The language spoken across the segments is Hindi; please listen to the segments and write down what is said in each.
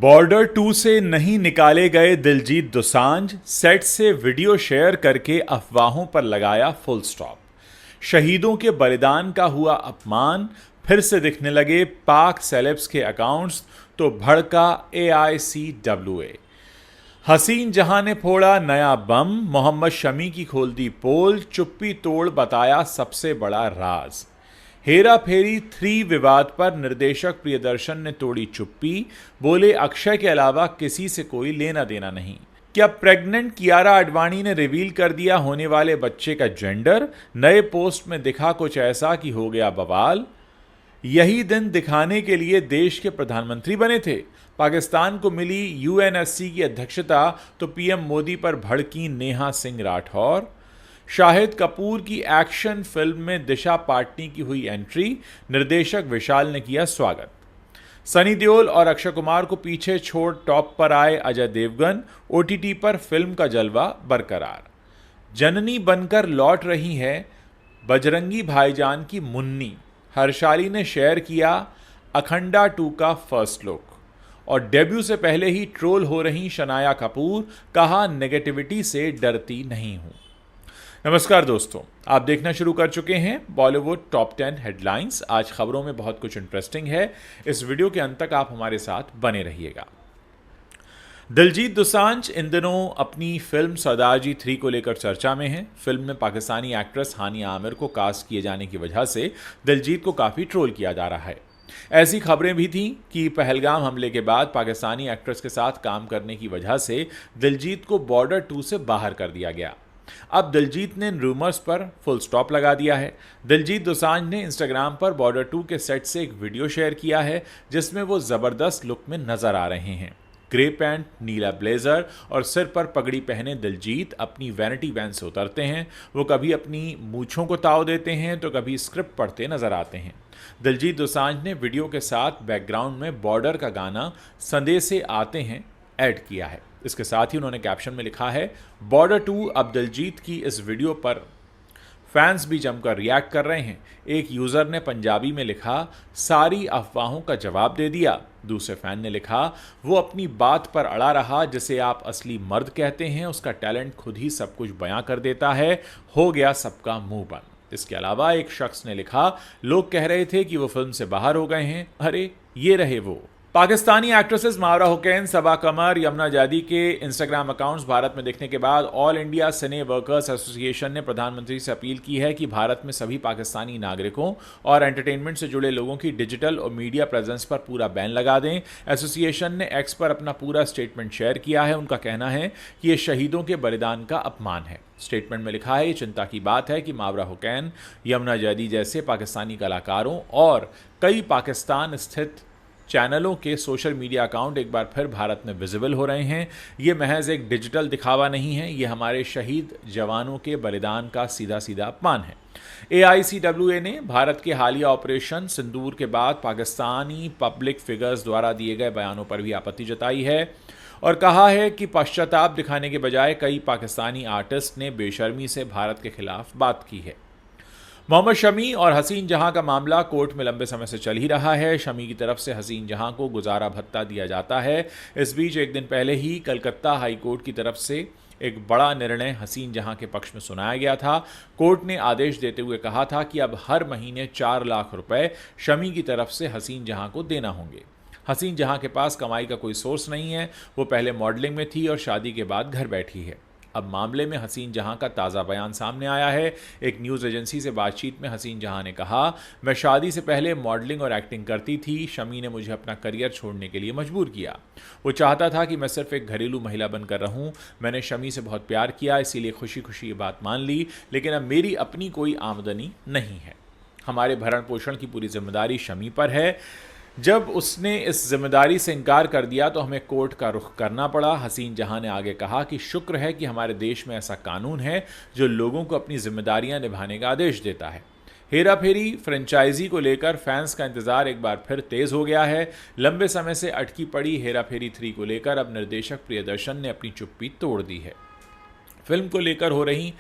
बॉर्डर 2 से नहीं निकाले गए दिलजीत दोसांझ, सेट से वीडियो शेयर करके अफवाहों पर लगाया फुल स्टॉप। शहीदों के बलिदान का हुआ अपमान, फिर से दिखने लगे पाक सेलेब्स के अकाउंट्स, तो भड़का AICWA। हसीन जहां ने फोड़ा नया बम, मोहम्मद शमी की खोल दी पोल, चुप्पी तोड़ बताया सबसे बड़ा राज। हेरा फेरी 3 विवाद पर निर्देशक प्रियदर्शन ने तोड़ी चुप्पी, बोले अक्षय के अलावा किसी से कोई लेना देना नहीं। क्या प्रेग्नेंट कियारा आडवाणी ने रिवील कर दिया होने वाले बच्चे का जेंडर? नए पोस्ट में दिखा कुछ ऐसा कि हो गया बवाल। यही दिन दिखाने के लिए देश के प्रधानमंत्री बने थे। पाकिस्तान को मिली UNSC की अध्यक्षता तो PM मोदी पर भड़की नेहा सिंह राठौर। शाहिद कपूर की एक्शन फिल्म में दिशा पाटनी की हुई एंट्री, निर्देशक विशाल ने किया स्वागत। सनी देओल और अक्षय कुमार को पीछे छोड़ टॉप पर आए अजय देवगन, OTT पर फिल्म का जलवा बरकरार। जननी बनकर लौट रही है बजरंगी भाईजान की मुन्नी, हर्षाली ने शेयर किया अखंडा 2 का फर्स्ट लुक। और डेब्यू से पहले ही ट्रोल हो रही शनाया कपूर, कहा नेगेटिविटी से डरती नहीं हूं। नमस्कार दोस्तों, आप देखना शुरू कर चुके हैं बॉलीवुड टॉप 10 हेडलाइंस। आज खबरों में बहुत कुछ इंटरेस्टिंग है, इस वीडियो के अंत तक आप हमारे साथ बने रहिएगा। दिलजीत दोसांझ इन दिनों अपनी फिल्म सरदार जी 3 को लेकर चर्चा में हैं। फिल्म में पाकिस्तानी एक्ट्रेस हानिया आमिर को कास्ट किए जाने की वजह से दिलजीत को काफ़ी ट्रोल किया जा रहा है। ऐसी खबरें भी थीं कि पहलगाम हमले के बाद पाकिस्तानी एक्ट्रेस के साथ काम करने की वजह से दिलजीत को बॉर्डर 2 से बाहर कर दिया गया। अब दिलजीत ने इन रूमर्स पर फुल स्टॉप लगा दिया है। दिलजीत दोसांझ ने इंस्टाग्राम पर बॉर्डर 2 के सेट से एक वीडियो शेयर किया है जिसमें वो ज़बरदस्त लुक में नजर आ रहे हैं। ग्रे पैंट, नीला ब्लेजर और सिर पर पगड़ी पहने दिलजीत अपनी वैनिटी वैन से उतरते हैं। वो कभी अपनी मूंछों को ताव देते हैं तो कभी स्क्रिप्ट पढ़ते नजर आते हैं। दिलजीत दोसांझ ने वीडियो के साथ बैकग्राउंड में बॉर्डर का गाना संदेशे आते हैं ऐड किया है। इसके साथ ही उन्होंने कैप्शन में लिखा है बॉर्डर 2। अब दिलजीत की इस वीडियो पर फैंस भी जमकर रिएक्ट कर रहे हैं। एक यूज़र ने पंजाबी में लिखा सारी अफवाहों का जवाब दे दिया। दूसरे फैन ने लिखा वो अपनी बात पर अड़ा रहा, जिसे आप असली मर्द कहते हैं, उसका टैलेंट खुद ही सब कुछ बयां कर देता है, हो गया सबका मुंह बंद। इसके अलावा एक शख्स ने लिखा लोग कह रहे थे कि वो फिल्म से बाहर हो गए हैं, अरे ये रहे वो। पाकिस्तानी एक्ट्रेसेस मावरा हुसैन, सबा कमर, यमुना जादी के इंस्टाग्राम अकाउंट्स भारत में दिखने के बाद ऑल इंडिया सिने वर्कर्स एसोसिएशन ने प्रधानमंत्री से अपील की है कि भारत में सभी पाकिस्तानी नागरिकों और एंटरटेनमेंट से जुड़े लोगों की डिजिटल और मीडिया प्रेजेंस पर पूरा बैन लगा दें। एसोसिएशन ने एक्स पर अपना पूरा स्टेटमेंट शेयर किया है। उनका कहना है कि ये शहीदों के बलिदान का अपमान है। स्टेटमेंट में लिखा है ये चिंता की बात है कि मावरा हुसैन, यमुना जादी जैसे पाकिस्तानी कलाकारों और कई पाकिस्तान स्थित चैनलों के सोशल मीडिया अकाउंट एक बार फिर भारत में विजिबल हो रहे हैं। ये महज एक डिजिटल दिखावा नहीं है, ये हमारे शहीद जवानों के बलिदान का सीधा सीधा अपमान है। AICWA ने भारत के हालिया ऑपरेशन सिंदूर के बाद पाकिस्तानी पब्लिक फिगर्स द्वारा दिए गए बयानों पर भी आपत्ति जताई है और कहा है कि पश्चाताप दिखाने के बजाय कई पाकिस्तानी आर्टिस्ट ने बेशर्मी से भारत के खिलाफ बात की है। मोहम्मद शमी और हसीन जहां का मामला कोर्ट में लंबे समय से चल ही रहा है। शमी की तरफ से हसीन जहां को गुजारा भत्ता दिया जाता है। इस बीच एक दिन पहले ही कलकत्ता हाई कोर्ट की तरफ से एक बड़ा निर्णय हसीन जहां के पक्ष में सुनाया गया था। कोर्ट ने आदेश देते हुए कहा था कि अब हर महीने 4 लाख रुपए शमी की तरफ से हसीन जहां को देना होंगे। हसीन जहां के पास कमाई का कोई सोर्स नहीं है, वो पहले मॉडलिंग में थी और शादी के बाद घर बैठी है। अब मामले में हसीन जहां का ताज़ा बयान सामने आया है। एक न्यूज़ एजेंसी से बातचीत में हसीन जहां ने कहा मैं शादी से पहले मॉडलिंग और एक्टिंग करती थी। शमी ने मुझे अपना करियर छोड़ने के लिए मजबूर किया। वो चाहता था कि मैं सिर्फ एक घरेलू महिला बनकर रहूं। मैंने शमी से बहुत प्यार किया, इसीलिए खुशी खुशी ये बात मान ली, लेकिन अब मेरी अपनी कोई आमदनी नहीं है। हमारे भरण पोषण की पूरी जिम्मेदारी शमी पर है। जब उसने इस जिम्मेदारी से इनकार कर दिया तो हमें कोर्ट का रुख करना पड़ा। हसीन जहां ने आगे कहा कि शुक्र है कि हमारे देश में ऐसा कानून है जो लोगों को अपनी जिम्मेदारियां निभाने का आदेश देता है। हेरा फेरी फ्रेंचाइजी को लेकर फैंस का इंतजार एक बार फिर तेज हो गया है। लंबे समय से अटकी पड़ी हेरा फेरी 3 को लेकर अब निर्देशक प्रियदर्शन ने अपनी चुप्पी तोड़ दी है। फिल्म को लेकर हो रही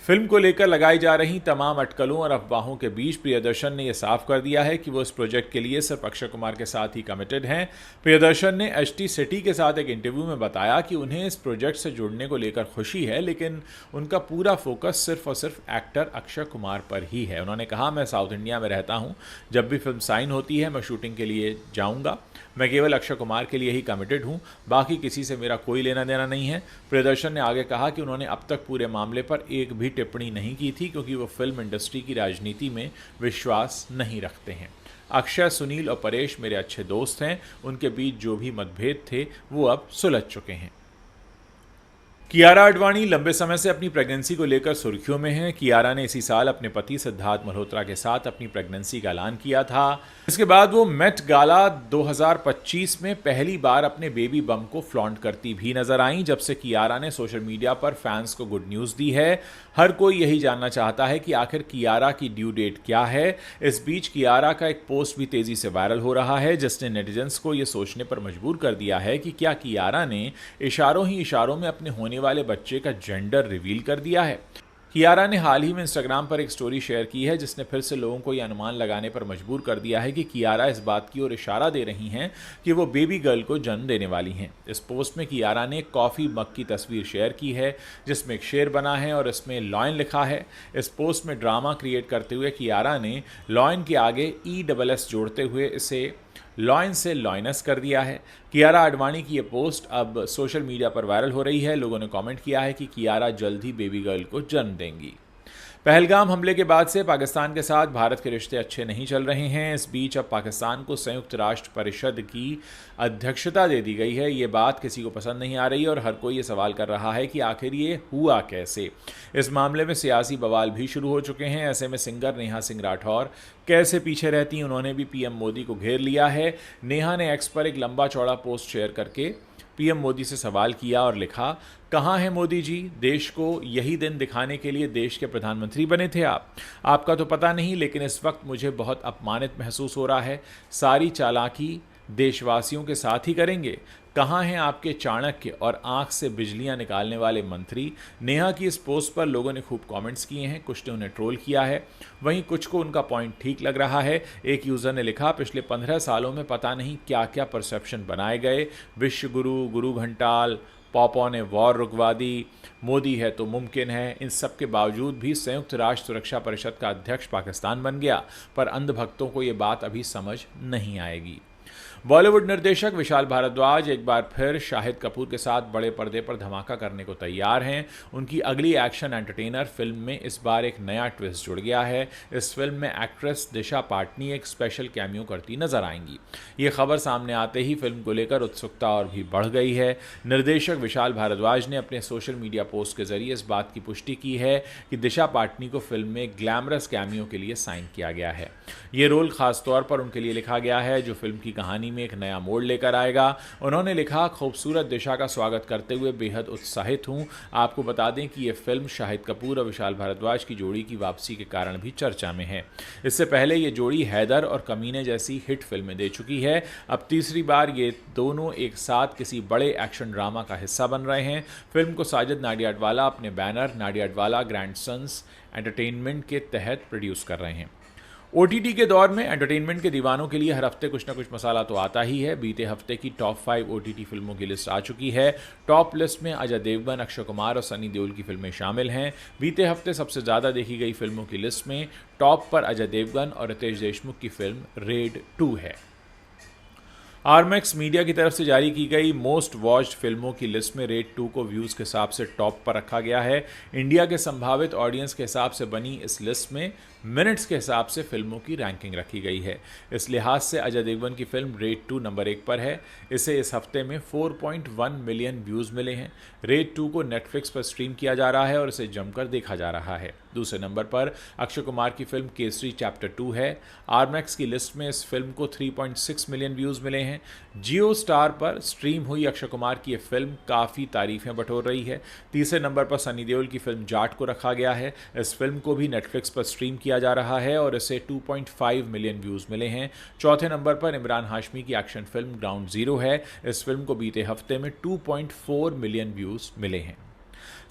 फिल्म को लेकर लगाई जा रही तमाम अटकलों और अफवाहों के बीच प्रियदर्शन ने यह साफ कर दिया है कि वो इस प्रोजेक्ट के लिए सिर्फ अक्षय कुमार के साथ ही कमिटेड हैं। प्रियदर्शन ने एचटी सिटी के साथ एक इंटरव्यू में बताया कि उन्हें इस प्रोजेक्ट से जुड़ने को लेकर खुशी है, लेकिन उनका पूरा फोकस सिर्फ और सिर्फ एक्टर अक्षय कुमार पर ही है। उन्होंने कहा, मैं साउथ इंडिया में रहता हूँ, जब भी फिल्म साइन होती है मैं शूटिंग के लिए जाऊँगा, मैं केवल अक्षय कुमार के लिए ही कमिटेड हूँ, बाकी किसी से मेरा कोई लेना देना नहीं है। प्रियदर्शन ने आगे कहा कि उन्होंने अब तक पूरे मामले पर एक भी टिप्पणी नहीं की थी, क्योंकि वो फिल्म इंडस्ट्री की राजनीति में विश्वास नहीं रखते हैं। अक्षय, सुनील और परेश मेरे अच्छे दोस्त हैं, उनके बीच जो भी मतभेद थे वो अब सुलझ चुके हैं। कियारा आडवाणी लंबे समय से अपनी प्रेगनेंसी को लेकर सुर्खियों में हैं। कियारा ने इसी साल अपने पति सिद्धार्थ मल्होत्रा के साथ अपनी प्रेगनेंसी का ऐलान किया था। इसके बाद वो मेट गाला 2025 में पहली बार अपने बेबी बम को फ्लॉन्ट करती भी नजर आईं। जब से कियारा ने सोशल मीडिया पर फैंस को गुड न्यूज़ दी है, हर कोई यही जानना चाहता है कि आखिर कियारा की ड्यू डेट क्या है। इस बीच कियारा का एक पोस्ट भी तेजी से वायरल हो रहा है, जिसने नेटिजन्स को ये सोचने पर मजबूर कर दिया है कि क्या कियारा ने इशारों ही इशारों में अपने होने वाले बच्चे का जेंडर रिवील कर दिया है। कियारा ने हाल ही में इंस्टाग्राम पर एक स्टोरी शेयर की है, जिसने फिर से लोगों को यह अनुमान लगाने पर मजबूर कर दिया है कि कियारा इस बात की ओर इशारा दे रही हैं कि वो बेबी गर्ल को जन्म देने वाली हैं। इस पोस्ट में कियारा ने कॉफ़ी मग की तस्वीर शेयर की है, जिसमें एक शेर बना है और इसमें लॉयन लिखा है। इस पोस्ट में ड्रामा क्रिएट करते हुए कियारा ने लॉयन के आगे ESS जोड़ते हुए इसे लॉयन से लॉयनस कर दिया है। कियारा आडवाणी की ये पोस्ट अब सोशल मीडिया पर वायरल हो रही है। लोगों ने कमेंट किया है कि कियारा जल्द ही बेबी गर्ल को जन्म देंगी। पहलगाम हमले के बाद से पाकिस्तान के साथ भारत के रिश्ते अच्छे नहीं चल रहे हैं। इस बीच अब पाकिस्तान को संयुक्त राष्ट्र परिषद की अध्यक्षता दे दी गई है। ये बात किसी को पसंद नहीं आ रही और हर कोई ये सवाल कर रहा है कि आखिर ये हुआ कैसे। इस मामले में सियासी बवाल भी शुरू हो चुके हैं। ऐसे में सिंगर नेहा सिंह राठौर कैसे पीछे रहती, उन्होंने भी पीएम मोदी को घेर लिया है। नेहा ने एक्स पर एक लंबा चौड़ा पोस्ट शेयर करके पीएम मोदी से सवाल किया और लिखा, कहाँ हैं मोदी जी? देश को यही दिन दिखाने के लिए देश के प्रधानमंत्री बने थे आप। आपका तो पता नहीं, लेकिन इस वक्त मुझे बहुत अपमानित महसूस हो रहा है। सारी चालाकी देशवासियों के साथ ही करेंगे। कहाँ हैं आपके चाणक्य और आंख से बिजलियां निकालने वाले मंत्री? नेहा की इस पोस्ट पर लोगों ने खूब कमेंट्स किए हैं, कुछ ने उन्हें ट्रोल किया है, वहीं कुछ को उनका पॉइंट ठीक लग रहा है। एक यूज़र ने लिखा, पिछले 15 सालों में पता नहीं क्या क्या परसेप्शन बनाए गए। विश्व गुरु, गुरु घंटाल, पॉपो ने वॉर रुकवा दी, मोदी है तो मुमकिन है। इन सब के बावजूद भी संयुक्त राष्ट्र सुरक्षा परिषद का अध्यक्ष पाकिस्तान बन गया, पर अंधभक्तों को ये बात अभी समझ नहीं आएगी। बॉलीवुड निर्देशक विशाल भारद्वाज एक बार फिर शाहिद कपूर के साथ बड़े पर्दे पर धमाका करने को तैयार हैं। उनकी अगली एक्शन एंटरटेनर फिल्म में इस बार एक नया ट्विस्ट जुड़ गया है। इस फिल्म में एक्ट्रेस दिशा पाटनी एक स्पेशल कैमियो करती नजर आएंगी। ये खबर सामने आते ही फिल्म को लेकर उत्सुकता और भी बढ़ गई है। निर्देशक विशाल भारद्वाज ने अपने सोशल मीडिया पोस्ट के जरिए इस बात की पुष्टि की है कि दिशा पाटनी को फिल्म में ग्लैमरस कैमियो के लिए साइन किया गया है। ये रोल खासतौर पर उनके लिए लिखा गया है, जो फिल्म की कहानी में एक नया मोड़ लेकर आएगा। उन्होंने लिखा, खूबसूरत दिशा का स्वागत करते हुए बेहद उत्साहित हूं। आपको बता दें कि यह फिल्म शाहिद कपूर और विशाल भारद्वाज की जोड़ी की वापसी के कारण भी चर्चा में है। इससे पहले ये जोड़ी हैदर और कमीने जैसी हिट फिल्में दे चुकी है। अब तीसरी बार ये दोनों एक साथ किसी बड़े एक्शन ड्रामा का हिस्सा बन रहे हैं। फिल्म को साजिद नाडियाडवाला अपने बैनर नाडियाडवाला ग्रैंडसन्स एंटरटेनमेंट के तहत प्रोड्यूस कर रहे हैं। OTT के दौर में एंटरटेनमेंट के दीवानों के लिए हर हफ्ते कुछ ना कुछ मसाला तो आता ही है। बीते हफ्ते की टॉप 5 OTT फिल्मों की लिस्ट आ चुकी है। टॉप लिस्ट में अजय देवगन, अक्षय कुमार और सनी देओल की फिल्में शामिल हैं। बीते हफ्ते सबसे ज़्यादा देखी गई फिल्मों की लिस्ट में टॉप पर अजय देवगन और रितेश देशमुख की फिल्म रेड 2 है। आरमैक्स मीडिया की तरफ से जारी की गई मोस्ट वॉच्ड फिल्मों की लिस्ट में रेड 2 को व्यूज़ के हिसाब से टॉप पर रखा गया है। इंडिया के संभावित ऑडियंस के हिसाब से बनी इस लिस्ट में मिनट्स के हिसाब से फिल्मों की रैंकिंग रखी गई है। इस लिहाज से अजय देवगन की फिल्म रेड 2 नंबर 1 पर है। इसे इस हफ्ते में 4.1 मिलियन व्यूज़ मिले हैं। रेड 2 को नेटफ्लिक्स पर स्ट्रीम किया जा रहा है और इसे जमकर देखा जा रहा है। दूसरे नंबर पर अक्षय कुमार की फिल्म केसरी चैप्टर 2 है। आरमैक्स की लिस्ट में इस फिल्म को 3.6 मिलियन व्यूज़ मिले हैं। जियो स्टार पर स्ट्रीम हुई अक्षय कुमार की यह फिल्म काफ़ी तारीफें बटोर रही है। तीसरे नंबर पर सनी देओल की फिल्म जाट को रखा गया है। इस फिल्म को भी नेटफ्लिक्स पर स्ट्रीम किया जा रहा है और इसे 2.5 मिलियन व्यूज़ मिले हैं। चौथे नंबर पर इमरान हाशमी की एक्शन फिल्म ग्राउंड जीरो है। इस फिल्म को बीते हफ्ते में 2.4 मिलियन व्यूज़ मिले हैं।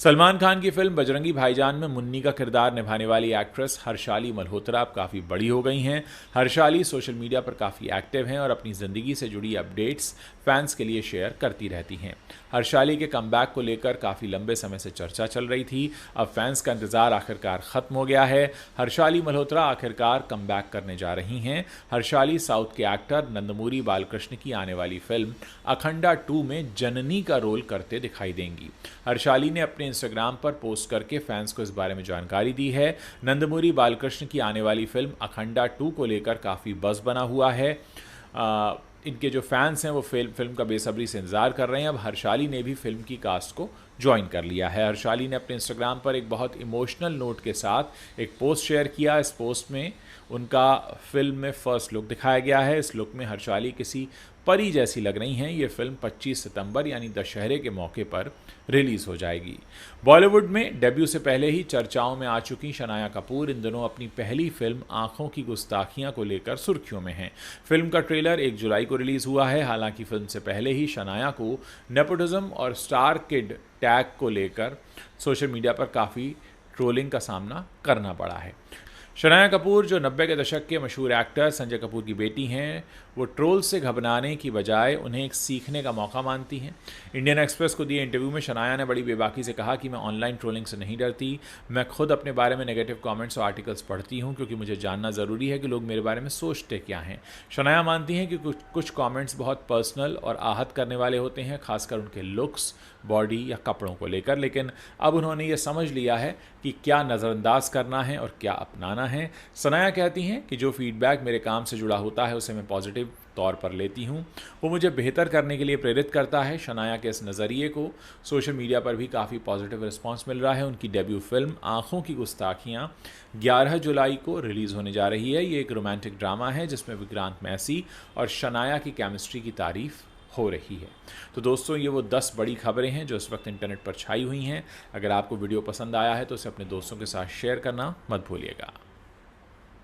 सलमान खान की फिल्म बजरंगी भाईजान में मुन्नी का किरदार निभाने वाली एक्ट्रेस हर्षाली मल्होत्रा अब काफ़ी बड़ी हो गई हैं। हर्षाली सोशल मीडिया पर काफ़ी एक्टिव हैं और अपनी ज़िंदगी से जुड़ी अपडेट्स फैंस के लिए शेयर करती रहती हैं। हर्षाली के कमबैक को लेकर काफ़ी लंबे समय से चर्चा चल रही थी। अब फैंस का इंतज़ार आखिरकार ख़त्म हो गया है। हर्षाली मल्होत्रा आखिरकार कमबैक करने जा रही हैं। हर्षाली साउथ के एक्टर नंदमूरी बालकृष्ण की आने वाली फिल्म अखंडा 2 में जननी का रोल करते दिखाई देंगी। हर्षाली ने अपने इंस्टाग्राम पर पोस्ट करके फैंस को इस बारे में जानकारी दी है। नंदमूरी बालकृष्ण की आने वाली फिल्म अखंडा 2 को लेकर काफ़ी बज़ बना हुआ है। इनके जो फैंस हैं वो फिल्म का बेसब्री से इंतज़ार कर रहे हैं। अब हर्षाली ने भी फिल्म की कास्ट को ज्वाइन कर लिया है। हर्षाली ने अपने इंस्टाग्राम पर एक बहुत इमोशनल नोट के साथ एक पोस्ट शेयर किया। इस पोस्ट में उनका फिल्म में फर्स्ट लुक दिखाया गया है। इस लुक में हर्षाली किसी परी जैसी लग रही हैं। ये फिल्म 25 सितंबर यानी दशहरे के मौके पर रिलीज़ हो जाएगी। बॉलीवुड में डेब्यू से पहले ही चर्चाओं में आ चुकी शनाया कपूर इन दिनों अपनी पहली फिल्म आंखों की गुस्ताखियां को लेकर सुर्खियों में हैं। फिल्म का ट्रेलर 1 जुलाई को रिलीज़ हुआ है। हालांकि फिल्म से पहले ही शनाया को नेपोटिज्म और स्टार किड टैग को लेकर सोशल मीडिया पर काफ़ी ट्रोलिंग का सामना करना पड़ा है। शनाया कपूर जो 90 के दशक के मशहूर एक्टर संजय कपूर की बेटी हैं, वो ट्रोल से घबराने की बजाय उन्हें एक सीखने का मौका मानती हैं। इंडियन एक्सप्रेस को दिए इंटरव्यू में शनाया ने बड़ी बेबाकी से कहा कि मैं ऑनलाइन ट्रोलिंग से नहीं डरती। मैं खुद अपने बारे में नेगेटिव कमेंट्स और आर्टिकल्स पढ़ती हूँ क्योंकि मुझे जानना ज़रूरी है कि लोग मेरे बारे में सोचते क्या हैं। शनाया मानती हैं कि कुछ कमेंट्स बहुत पर्सनल और आहत करने वाले होते हैं, खासकर उनके लुक्स, बॉडी या कपड़ों को लेकर, लेकिन अब उन्होंने ये समझ लिया है कि क्या नज़रअंदाज करना है और क्या अपनाना है। शनाया कहती हैं कि जो फीडबैक मेरे काम से जुड़ा होता है उसे मैं पॉजिटिव तौर पर लेती हूँ, वो मुझे बेहतर करने के लिए प्रेरित करता है। शनाया के इस नज़रिए को सोशल मीडिया पर भी काफ़ी पॉजिटिव रिस्पांस मिल रहा है। उनकी डेब्यू फिल्म आंखों की गुस्ताखियाँ 11 जुलाई को रिलीज़ होने जा रही है। ये एक रोमांटिक ड्रामा है जिसमें विक्रांत मैसी और शनाया की केमिस्ट्री की तारीफ़ हो रही है। तो दोस्तों, ये वो 10 बड़ी खबरें हैं जो इस वक्त इंटरनेट पर छाई हुई हैं। अगर आपको वीडियो पसंद आया है तो इसे अपने दोस्तों के साथ शेयर करना मत भूलिएगा।